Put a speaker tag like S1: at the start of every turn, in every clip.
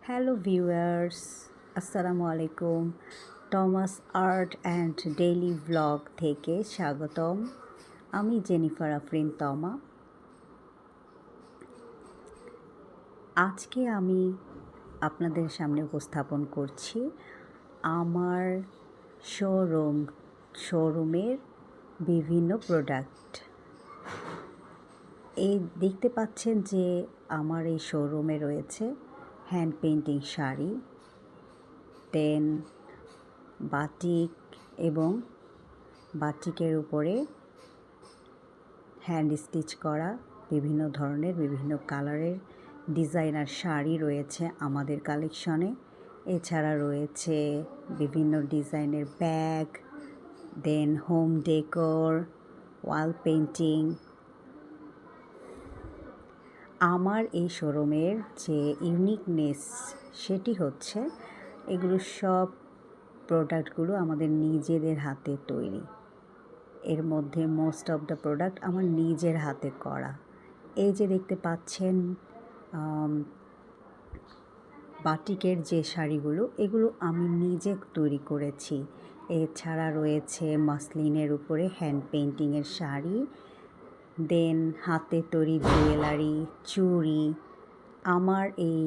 S1: Hello viewers, আসসালামু আলাইকুম। Thomas art and daily blog থেকে স্বাগতম। আমি জেনিফার আফরিন তমা। আজকে আমি আপনাদের সামনে উপস্থাপন করছি আমার শোরুমের বিভিন্ন প্রোডাক্ট। এই দেখতে পাচ্ছেন যে আমার এই শোরুমে রয়েছে হ্যান্ড পেইন্টিং শাড়ি, দেন বাটিক এবং বাটিকের উপরে হ্যান্ড স্টিচ করা বিভিন্ন ধরনের বিভিন্ন কালারের ডিজাইনার শাড়ি রয়েছে আমাদের কালেকশনে। এছাড়া রয়েছে বিভিন্ন ডিজাইনের ব্যাগ, দেন হোম ডেকোর, ওয়াল পেইন্টিং। আমার এই শোরুমের যে ইউনিকনেস সেটি হচ্ছে এগুলো সব প্রোডাক্টগুলো আমাদের নিজেদের হাতে তৈরি। এর মধ্যে মোস্ট অফ দ্য প্রোডাক্ট আমার নিজের হাতে করা। এই যে দেখতে পাচ্ছেন বাটিকের যে শাড়িগুলো, এগুলো আমি নিজে তৈরি করেছি। এছাড়া রয়েছে মাসলিনের উপরে হ্যান্ড পেইন্টিংয়ের শাড়ি, দেন হাতে তৈরি জুয়েলারি, চুড়ি। আমার এই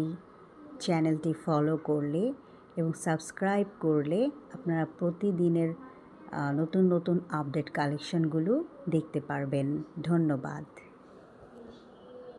S1: চ্যানেলটি ফলো করলে এবং সাবস্ক্রাইব করলে আপনারা প্রতিদিনের নতুন নতুন আপডেট কালেকশনগুলো দেখতে পারবেন। ধন্যবাদ।